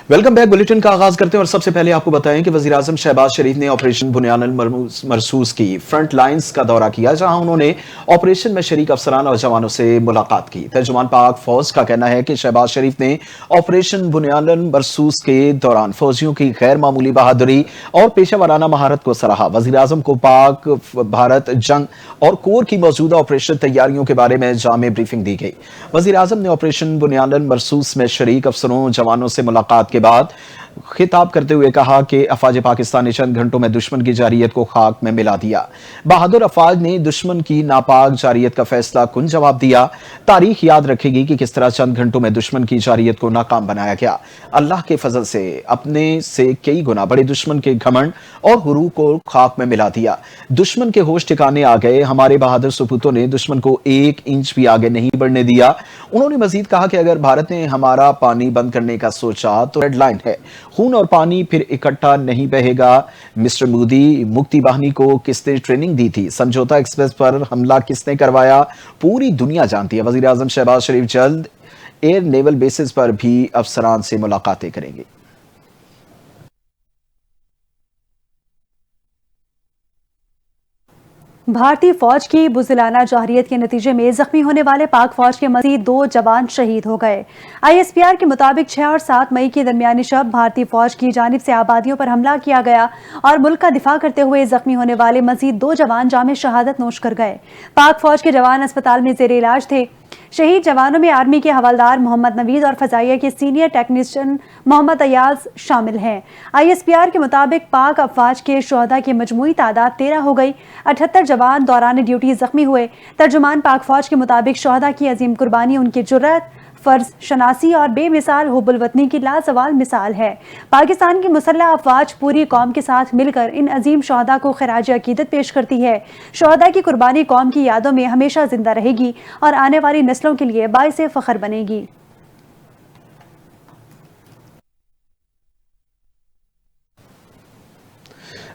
Welcome back. Bulletin का आगाज करते हैं और सबसे पहले आपको बताएं कि वजीर आजम शहबाज शरीफ ने ऑपरेशन बुनियान मरसूस की फ्रंट लाइंस का दौरा किया, जहां उन्होंने ऑपरेशन में शरीक अफसरान और जवानों से मुलाकात की। तर्जुमान पाक फौज का कहना है कि शहबाज शरीफ ने ऑपरेशन बुनियान मरसूस के दौरान फौजियों की गैर मामूली बहादुरी और पेशा वाराना महारत को सराहा। वजीर आजम को पाक भारत जंग और कोर की मौजूदा ऑपरेशन तैयारियों के बारे में जामे ब्रीफिंग दी गई। वजीर आजम ने ऑपरेशन बुनियान मरसूस में शरीक अफसरों जवानों से मुलाकात के बाद खिताब करते हुए कहा कि अफवाज पाकिस्तान ने चंद घंटों में दुश्मन की जारियत को खाक में मिला दिया। बहादुर अफवाज ने दुश्मन की नापाक जारियत का फैसला कुन जवाब दिया। तारीख याद रखेगी कि किस तरह चंद घंटों में दुश्मन की जारियत को नाकाम बनाया गया। अल्लाह के फजल से अपने से कई गुना बड़े दुश्मन के घमंड और हुरू को खाक में मिला दिया। दुश्मन के होश ठिकाने आ गए। हमारे बहादुर सपूतों ने दुश्मन को 1 इंच भी आगे नहीं बढ़ने दिया। उन्होंने मजीद कहा कि अगर भारत ने हमारा पानी बंद करने का सोचा तो रेड लाइन है, खून और पानी फिर इकट्ठा नहीं बहेगा। मिस्टर मोदी, मुक्ति बाहिनी को किसने ट्रेनिंग दी थी? समझौता एक्सप्रेस पर हमला किसने करवाया? पूरी दुनिया जानती है। वजीर आजम शहबाज शरीफ जल्द एयर नेवल बेसिस पर भी अफसरान से मुलाकातें करेंगे। भारतीय फौज की बुज़दिलाना जारियत के नतीजे में जख्मी होने वाले पाक फौज के मज़ीद 2 जवान शहीद हो गए। ISPR के मुताबिक 6 और 7 मई की दरमियानी शब भारतीय फौज की जानिब से आबादियों पर हमला किया गया और मुल्क का दिफा करते हुए जख्मी होने वाले मज़ीद 2 जवान जामे शहादत नोश कर गए। पाक फौज के जवान अस्पताल में ज़ेर इलाज थे। शहीद जवानों में आर्मी के हवलदार मोहम्मद नवीद और फजाइया के सीनियर टेक्नीशियन मोहम्मद अयाज शामिल हैं। ISPR के मुताबिक पाक अफवाज के शोहदा की मजमूई तादाद 13 हो गई। 78 जवान दौरान ड्यूटी जख्मी हुए। तर्जुमान पाक फौज के मुताबिक शोहदा की अजीम कुर्बानी उनकी जुर्रत, फर्ज शनासी और बेमिसाल हुब्बुल वतनी की लाजवाल मिसाल है। पाकिस्तान की मुसल्लह अफवाज पूरी कौम के साथ मिलकर इन अजीम शोहदा को खराज अकीदत पेश करती है। शोहदा की कुर्बानी कौम की यादों में हमेशा जिंदा रहेगी और आने वाली नस्लों के लिए बाइसे फख्र बनेगी।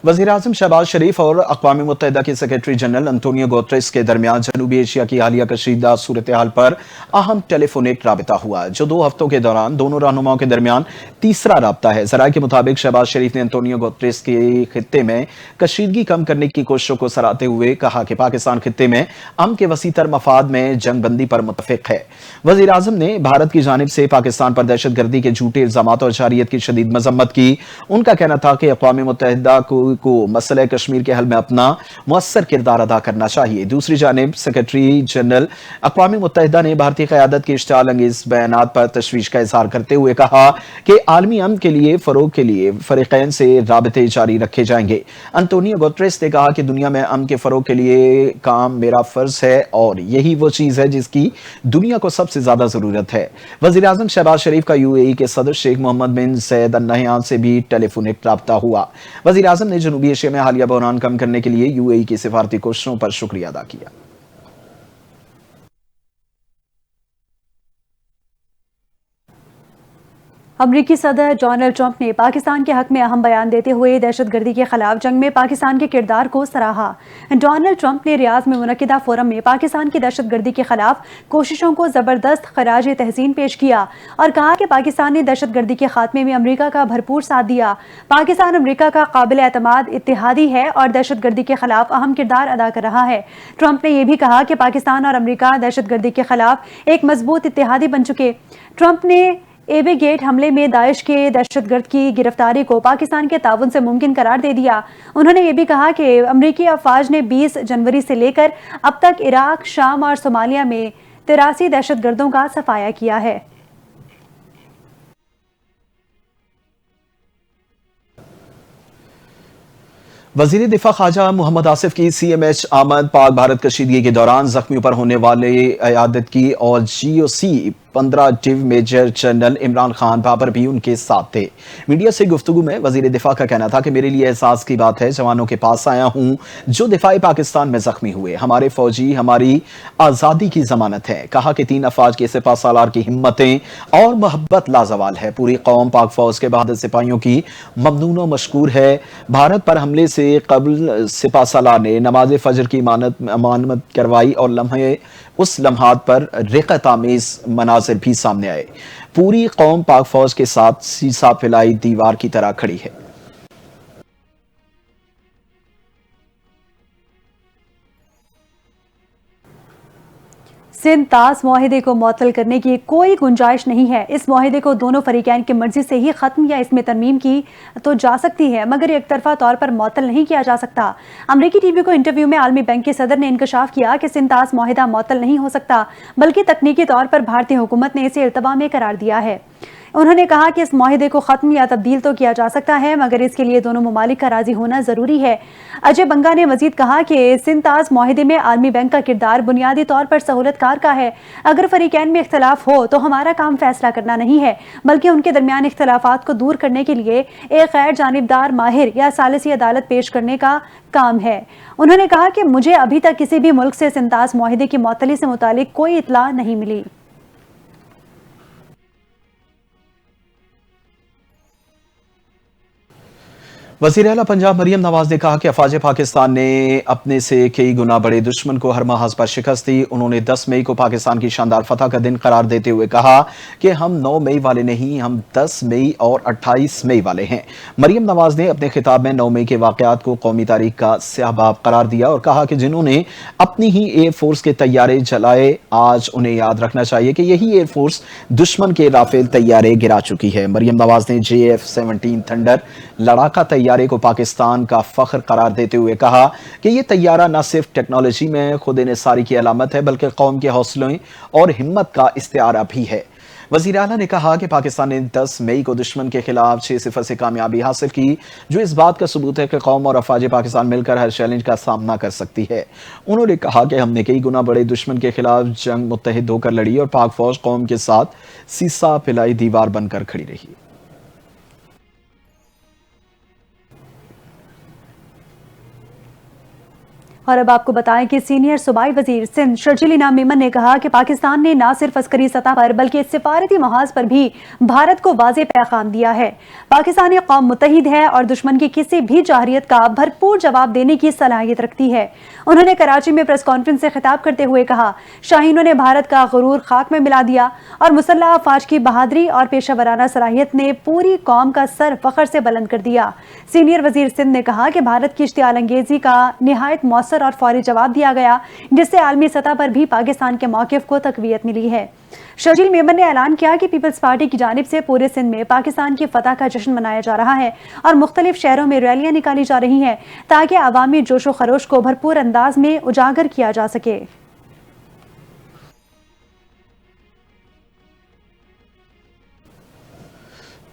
वज़ीर आज़म शहबाज शरीफ और अक़वाम मुत्तहिदा के सेक्रेटरी जनरल अंतोनियो गुतेरेस के दरमियान जनूबी एशिया की हालिया कशीदा सूरत हाल पर अहम टेलीफोनिक राबिता हुआ, जो 2 हफ्तों के दौरान दोनों रहनुमाओं के दरमियान तीसरा राब्ता है। ज़राए के मुताबिक शहबाज शरीफ ने अंतोनियो गुतेरेस के खित्ते में कशीदगी कम करने की कोशिशों को सराहते हुए कहा कि पाकिस्तान खित्ते में अमन के वसीतर मफाद में जंग बंदी पर मुत्तफिक है। वज़ीर आज़म ने भारत की जानिब से पाकिस्तान पर दहशत गर्दी के झूठे इल्जामात और जारियत की शदीद मजम्मत की। उनका कहना था कि अक़वाम मुत्तहिदा को मसले कश्मीर के हल में अपना मुअस्सर किरदार अदा करना चाहिए। दूसरी जानिब सेक्रेटरी जनरल अक़वाम मुत्तहिदा ने भारतीय क़यादत के इश्तिआल अंगेज़ बयानात पर तशवीश का इजहार करते हुए कहा कि आलमी अमन के लिए फ़रोग़ के लिए फ़रीक़ैन से राबते जारी रखे जाएंगे। अंतोनियो गुतेरेस ने कहा कि दुनिया में अमन के फ़रोग़ के लिए काम मेरा फ़र्ज़ है और यही वो चीज़ है जिसकी दुनिया को सबसे ज़्यादा ज़रूरत है। वज़ीर आज़म शहबाज शरीफ का UAE के सदर शेख मोहम्मद बिन ज़ायद अल नहयान से भी टेलीफोनिक राब्ता हुआ। वज़ीर आज़म ने जनूबी एशिया में हालिया बहरान कम करने के लिए UAE की सिफारती कोशिशों पर शुक्रिया अदा किया। अमरीकी सदर डोनाल्ड ट्रंप ने पाकिस्तान के हक में अहम बयान देते हुए दहशतगर्दी के खिलाफ जंग में पाकिस्तान के किरदार को सराहा। डोनाल्ड ट्रंप ने रियाद में मुनक्किदा फोरम में पाकिस्तान की दहशतगर्दी के खिलाफ कोशिशों को जबरदस्त खराज तहसीन पेश किया और कहा कि पाकिस्तान ने दहशतगर्दी के खात्मे में अमरीका का भरपूर साथ दिया। पाकिस्तान अमरीका का काबिल एतमाद इत्तेहादी है और दहशतगर्दी के खिलाफ अहम किरदार अदा कर रहा है। ट्रंप ने यह भी कहा कि पाकिस्तान और अमरीका दहशतगर्दी के खिलाफ एक मजबूत इत्तेहादी बन चुके। ट्रंप ने एबे गेट हमले में दाइश के दहशतगर्द की गिरफ्तारी को पाकिस्तान के ताउन से मुमकिन करार दे दिया। उन्होंने ये भी कहा कि अमरीकी अफवाज ने 20 जनवरी से लेकर अब तक इराक, शाम और सोमालिया में 83 दहशतगर्दों का सफाया किया है। वजीर दिफा ख्वाजा मोहम्मद आसिफ की CMH आमद पाक भारत कशीदगी के दौरान जख्मियों पर होने वाले अयादत की और GOC 15 div major general Imran Khan Babar भी उनके साथ थे। मीडिया से गुफ्तगू में वजीर दिफा का कहना था कि मेरे लिए एहसास की बात है, जवानों के पास आया हूं जो दिफाई पाकिस्तान में जख्मी हुए। हमारे फौजी हमारी आज़ादी की जमानत है। कहा कि 3 अफवाज के सिपा सालार की हिम्मतें और मोहब्बत लाजवाल है। पूरी कौम पाक फौज के बहादुर सिपाहियों की ममनून व मशकूर है। भारत पर हमले से कबल सिपा सालार ने नमाज फजर की अमानत करवाई और लम्हे उस लम्हात पर रिक़त आमेज मनाजिर भी सामने आए। पूरी कौम पाक फौज के साथ सीसा फैलाई दीवार की तरह खड़ी है। सिंध ताज मुआहिदे को मुअत्तल करने की कोई गुंजाइश नहीं है। इस मुआहिदे को दोनों फरीकैन की मर्जी से ही खत्म या इसमें तरमीम की तो जा सकती है, मगर एक तरफा तौर पर मुअत्तल नहीं किया जा सकता। अमरीकी टीवी को इंटरव्यू में आलमी बैंक के सदर ने इंकशाफ किया कि सिंध ताज मुआहिदा मुअत्तल नहीं हो सकता, बल्कि तकनीकी तौर पर भारतीय हुकूमत ने इसे इल्तवा में करार दिया है। उन्होंने कहा कि इस मुआहिदे को ख़त्म या तब्दील तो किया जा सकता है, मगर इसके लिए दोनों ममालिक का राजी होना ज़रूरी है। अजय बंगा ने मजीद कहा कि सिंध ताज मुआहिदे में आलमी बैंक का किरदार बुनियादी तौर पर सहूलतकार का है। अगर फरीकैन में इख्तलाफ हो तो हमारा काम फैसला करना नहीं है, बल्कि उनके दरमियान इख्तलाफात को दूर करने के लिए एक गैर जानिबदार माहिर या सालिसी अदालत पेश करने का काम है। उन्होंने कहा कि मुझे अभी तक किसी भी मुल्क से सिंध ताज मुआहिदे की मुअत्तली से मुतालिक कोई इत्तला नहीं मिली। वज़ीर आला पंजाब मरियम नवाज ने कहा कि अफवाज पाकिस्तान ने अपने से कई गुना बड़े दुश्मन को हर महाज पर शिकस्त दी। उन्होंने 10 मई को पाकिस्तान की शानदार फतह का दिन करार देते हुए कहा कि हम 9 मई वाले नहीं, हम 10 मई और 28 मई वाले हैं। मरियम नवाज ने अपने खिताब में 9 मई के वाक़यात को कौमी तारीख का स्याह बाब करार दिया और कहा कि जिन्होंने अपनी ही एयरफोर्स के तैयारे जलाए, आज उन्हें याद रखना चाहिए कि यही एयरफोर्स दुश्मन के राफेल तैयारे गिरा चुकी है। मरियम नवाज ने JF-17 थंडर लड़ाका तैयारे को पाकिस्तान का फख्र करार देते हुए कहा कि यह तैयारा न सिर्फ टेक्नोलॉजी में खुद इन्हिसारी की अलामत है, बल्कि कौम के हौसलों और हिम्मत का इस्तिआरा भी है। वज़ीर आला ने कहा कि पाकिस्तान ने 10 मई को दुश्मन के खिलाफ 6-0 से कामयाबी हासिल की, जो इस बात का सबूत है कि कौम और अफवाज पाकिस्तान मिलकर हर चैलेंज का सामना कर सकती है। उन्होंने कहा कि हमने कई गुना बड़े दुश्मन के खिलाफ जंग मुत्तहिद होकर लड़ी और पाक फौज कौम के साथ सीसा फैलाई दीवार बनकर खड़ी रही। और अब आपको बताएं कि सीनियर सूबाई वजीर सिंध शर्जील इनाम मेमन ने कहा कि पाकिस्तान ने न सिर्फ अस्करी सतह पर बल्कि सिफारती महाज पर भी भारत को वाज़ेह पैगाम दिया है। पाकिस्तानी कौम मुत्तहिद है और दुश्मन की किसी भी जाहिरियत का भरपूर जवाब देने की सलाहियत रखती है। उन्होंने कराची में प्रेस कॉन्फ्रेंस से खिताब करते हुए कहा, शाहीनों ने भारत का गुरूर खाक में मिला दिया और मुसल्लह अफवाज की बहादुरी और पेशा वराना सलाहियत ने पूरी कौम का सर फख्र से बुलंद कर दिया। सीनियर वजीर सिंध ने कहा कि भारत की इश्तियाल अंगेजी का निहायत मौसर और फौरी जवाब दिया गया, जिससे आलमी सतह पर भी पाकिस्तान के मौक़िफ़ को तक़वियत मिली है। शर्जील मेमन ने ऐलान किया कि पीपल्स पार्टी की जानिब से पूरे सिंध में पाकिस्तान की फतह का जश्न मनाया जा रहा है और मुख्तलिफ शहरों में रैलियां निकाली जा रही हैं, ताकि अवामी जोशो खरोश को भरपूर अंदाज में उजागर किया जा सके।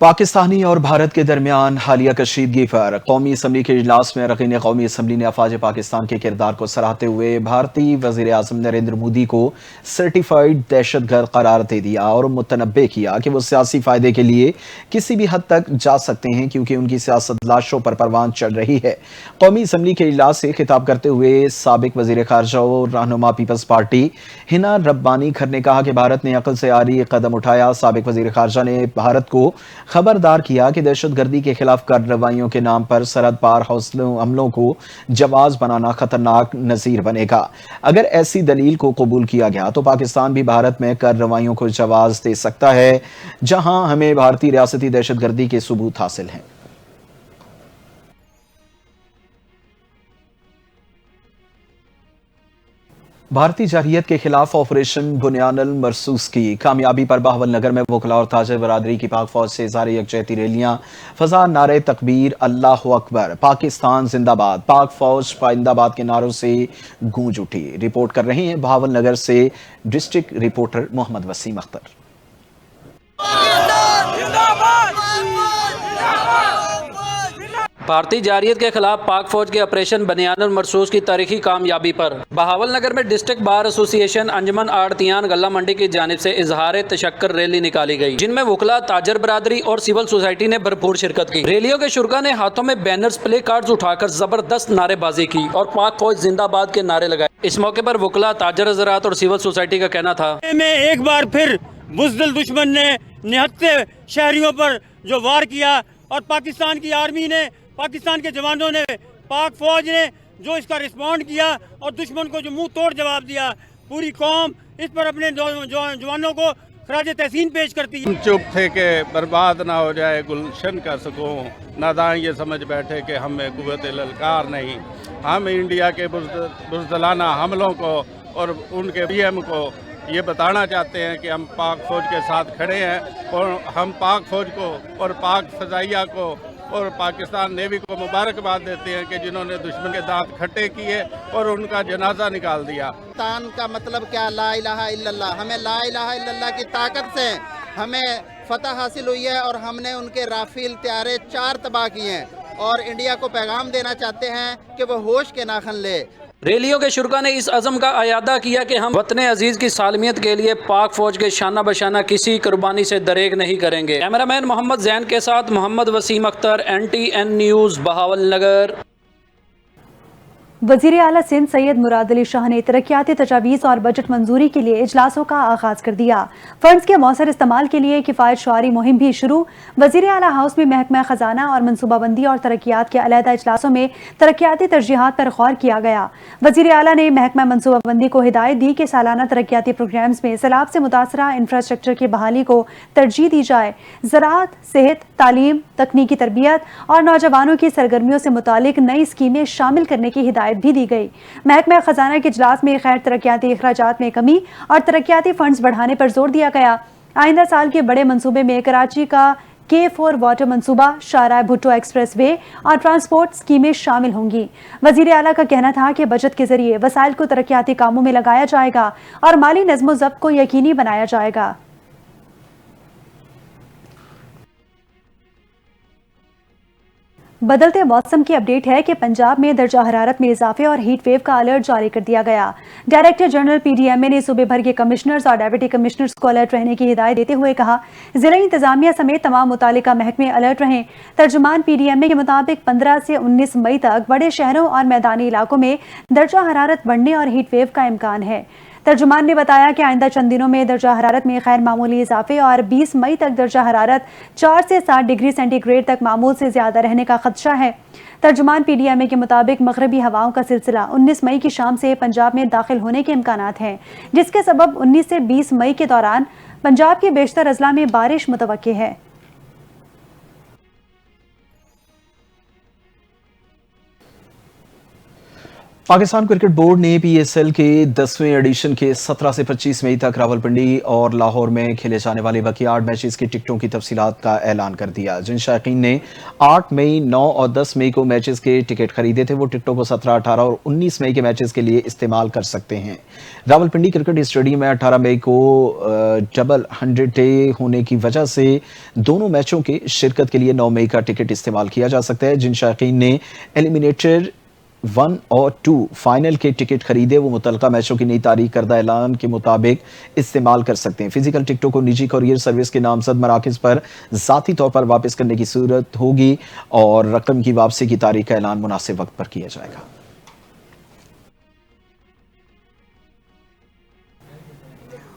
पाकिस्तानी और भारत के दरमियान हालिया कशीदगी पर कौमी असम्बली के इजलास में अरकान कौमी असम्बली ने अफवाज पाकिस्तान के किरदार को सराहते हुए भारतीय वज़ीर आज़म नरेंद्र मोदी को सर्टिफाइड दहशतगर्द करार दे दिया और मुतनब्बे किया कि वो सियासी फ़ायदे के लिए किसी भी हद तक जा सकते हैं, क्योंकि उनकी सियासत लाशों पर परवान चढ़ रही है। कौमी असम्बली के इजलास से खिताब करते हुए साबिक वज़ीर ख़ारजा और रहनुमा पीपल्स पार्टी हिना रब्बानी खर ने कहा कि भारत ने अक़ल से आरी कदम उठाया। साबिक वज़ीर ख़ारजा ने भारत को खबरदार किया कि दहशतगर्दी के खिलाफ कार्रवाइयों के नाम पर सरहद पार हमलों को जवाज बनाना खतरनाक नज़ीर बनेगा। अगर ऐसी दलील को कबूल किया गया तो पाकिस्तान भी भारत में कार्रवाइयों को जवाज दे सकता है, जहां हमें भारतीय रियासती दहशतगर्दी के सबूत हासिल हैं। भारतीय जारहियत के खिलाफ ऑपरेशन बुनियानुल मरसूस की कामयाबी पर बहावल नगर में वकला और ताजर बरादरी की पाक फौज से इज़हार यकजहती रैलियां, फजा नारे तकबीर, अल्लाह अकबर, पाकिस्तान जिंदाबाद, पाक फौज पाइंदाबाद के नारों से गूंज उठी। रिपोर्ट कर रहे हैं बहावल नगर से डिस्ट्रिक्ट रिपोर्टर मोहम्मद वसीम अख्तर। भारतीय जारियत के खिलाफ पाक फौज के ऑपरेशन बनियानुल मरसूस की तारीखी कामयाबी पर बहावल नगर में डिस्ट्रिक्ट बार एसोसिएशन अंजमन आड़तियान गल्ला मंडी की जानिब से इजहार तशक्कर रैली निकाली गई, जिनमें वकला, ताजर बरादरी और सिविल सोसाइटी ने भरपूर शिरकत की। रैलियों के शुरा ने हाथों में बैनर्स, प्ले कार्ड्स उठाकर जबरदस्त नारेबाजी की और पाक फौज जिंदाबाद के नारे लगाए। इस मौके पर वकला, ताजर हज़रात और सिविल सोसाइटी का कहना था, एक बार फिर बुज़दिल दुश्मन ने निहत्ते शहरियों पर जो वार किया और पाकिस्तान की आर्मी ने, पाकिस्तान के जवानों ने, पाक फौज ने जो इसका रिस्पॉन्ड किया और दुश्मन को जो मुंह तोड़ जवाब दिया, पूरी कौम इस पर अपने जवानों को खराज तहसीन पेश करती है। चुप थे कि बर्बाद ना हो जाए गुलशन का सुकून, नादान ये समझ बैठे कि हमें कुव्वत ललकार नहीं। हम इंडिया के बुज़दिलाना हमलों को और उनके पीएम को ये बताना चाहते हैं कि हम पाक फ़ौज के साथ खड़े हैं और हम पाक फ़ौज को और पाक फ़ज़ाइया को और पाकिस्तान नेवी को मुबारकबाद देते हैं कि जिन्होंने दुश्मन के दांत खट्टे किए और उनका जनाजा निकाल दिया। पाकिस्तान का मतलब क्या? ला इलाहा इल्लल्लाह। हमें ला इलाहा इल्लल्लाह की ताकत से हमें फतह हासिल हुई है और हमने उनके राफेल तैयारे 4 तबाह किए हैं और इंडिया को पैगाम देना चाहते हैं कि वो होश के नाखन ले। रैलियों के शुरा ने इस अज़म का अयादा किया कि हम वतन अजीज़ की सालमियत के लिए पाक फ़ौज के शाना बशाना किसी कुर्बानी से दरेग नहीं करेंगे। कैमरामैन मोहम्मद जैन के साथ मोहम्मद वसीम अख्तर, NTN न्यूज़, बहावलनगर। वज़ीर आला सिंध सैयद मुराद अली शाह ने तरक्याती तजावीज़ और बजट मंजूरी के लिए इजलासों का आगाज़ कर दिया। फंड्स के मौसर इस्तेमाल के लिए किफ़ायत शुआरी मुहिम भी शुरू। वज़ीर आला हाउस में महकमा ख़जाना और मनसूबाबंदी और तरक्यात के अलहदा इजलासों में तरक्याती तरजीहात पर गौर किया गया। वज़ीर आला ने महकमा मनसूबाबंदी को हिदायत दी कि सालाना तरक्याती प्रोग्राम्स में सैलाब से मुतासरा इंफ्रास्ट्रक्चर की बहाली को तरजीह दी जाए। ज़राअत, सेहत, तालीम, तकनीकी तरबियत और नौजवानों की सरगर्मियों से मुतालिक नई स्कीमें शामिल करने की हिदायत भी दी गई। महकमा खजाना के इजलास में खैर तरक्याती अखराजात में कमी और तरक्याती फंड्स बढ़ाने पर जोर दिया गया। आइंदा साल के बड़े मंसूबे में कराची का K4 वाटर मंसूबा, शाहराह भुट्टो एक्सप्रेस वे और ट्रांसपोर्ट स्कीमें शामिल होंगी। वजीर आला का कहना था कि बजट के जरिए वसाइल को तरक्याती कामों में लगाया जाएगा और माली नज़्मो ज़ब्त को यकीनी बनाया जाएगा। बदलते मौसम की अपडेट है कि पंजाब में दर्जा हरारत में इजाफे और हीट वेव का अलर्ट जारी कर दिया गया। डायरेक्टर जनरल PDMA ने सूबे भर के कमिश्नर्स और डेप्यूटी कमिश्नर्स को अलर्ट रहने की हिदायत देते हुए कहा, जिला इंतजामिया समेत तमाम मुतालिका महकमे अलर्ट रहें। तर्जुमान PDMA के मुताबिक 15 से 19 मई तक बड़े शहरों और मैदानी इलाकों में दर्जा हरारत बढ़ने और हीट वेव का इम्कान है। तर्जुमान ने बताया कि आइंदा चंद दिनों में दर्जा हरारत में गैर मामूली इजाफे और 20 मई तक दर्जा हरारत 4 से 7 डिग्री सेंटीग्रेड तक मामूल से ज्यादा रहने का खदशा है। तर्जुमान PDMA के मुताबिक मगरबी हवाओं का सिलसिला 19 मई की शाम से पंजाब में दाखिल होने के इम्कानात हैं, जिसके सबब 19 से 20 मई के दौरान पंजाब के बेशतर अजला में बारिश मुतवक्के है। पाकिस्तान क्रिकेट बोर्ड ने PSL के 10वें एडिशन के 17 से 25 मई तक रावलपिंडी और लाहौर में खेले जाने वाले बाकी 8 मैचेस की टिकटों की तफसीलात का ऐलान कर दिया। जिन शायकीन ने 8 मई, 9 और 10 मई को मैचेस के टिकट खरीदे थे वो टिकटों को 17, 18 और 19 मई के मैचेस के लिए इस्तेमाल कर सकते हैं। रावलपिंडी क्रिकेट स्टेडियम में 18 मई को डबल 100 डे होने की वजह से दोनों मैचों के शिरकत के लिए 9 मई का टिकट इस्तेमाल किया जा सकता है। जिन शायकीन ने एलिमिनेटर 1 और 2 फाइनल के टिकट खरीदे वो मुतलका मैचों की नई तारीख करदा ऐलान के मुताबिक इस्तेमाल कर सकते हैं। फिजिकल टिकटों को निजी कोरियर सर्विस के नामजद मराकज़ पर ज़ाती तौर पर वापस करने की सूरत होगी और रकम की वापसी की तारीख का ऐलान मुनासिब वक्त पर किया जाएगा।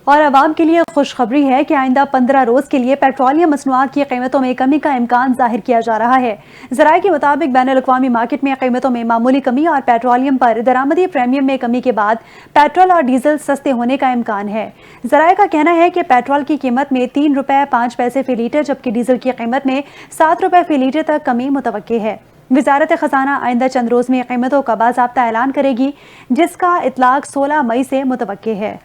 और आवाम के लिए खुशखबरी है कि आइंदा 15 रोज के लिए पेट्रोलियम मसनूआत की कीमतों में कमी का इम्कान जाहिर किया जा रहा है। ज़राए के मुताबिक बैनुल अक़वामी मार्केट में कीमतों में मामूली कमी और पेट्रोलियम पर दरामदी प्रीमियम में कमी के बाद पेट्रोल और डीजल सस्ते होने का इम्कान है। ज़राए का कहना है कि पेट्रोल की कीमत में 3 रुपये 5 पैसे फी लीटर जबकि डीजल की कीमत में 7 रुपये फी लीटर तक कमी मुतवक्के है। वज़ारत ख़ज़ाना आइंदा चंद रोज़ में कीमतों का बाज़ाब्ता ऐलान करेगी, जिसका इतलाक 16 मई से मुतवक्के है।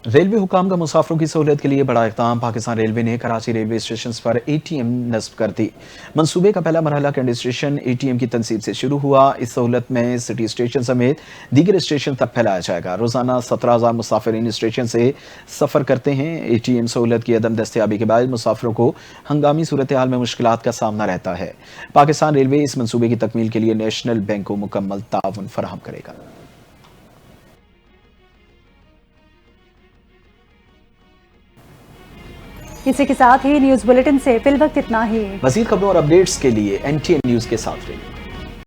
रेलवे हुकाम का मुसाफिरों की सहूलियत के लिए बड़ा इक़दाम। पाकिस्तान रेलवे ने कराची रेलवे स्टेशन पर ATM नस्ब कर दी। मंसूबे का पहला मरहला कैंट स्टेशन ATM की तनसीब से शुरू हुआ। इस सहूलत में सिटी स्टेशन समेत दीगर स्टेशन तक फैलाया जाएगा। रोजाना 17,000 मुसाफिर इन स्टेशन से सफ़र करते हैं। ATM सहूलत की अदम दस्तयाबी के बाद मुसाफिरों को हंगामी सूरत हाल में मुश्किलात का सामना रहता है। पाकिस्तान रेलवे इस मंसूबे की तकमील के लिए नेशनल बैंक को मुकम्मल ताउन फराहम करेगा। इसी के साथ ही न्यूज़ बुलेटिन से फिल वक्त इतना ही। मज़ीद खबरों और अपडेट्स के लिए NTN न्यूज़ के साथ रहिए।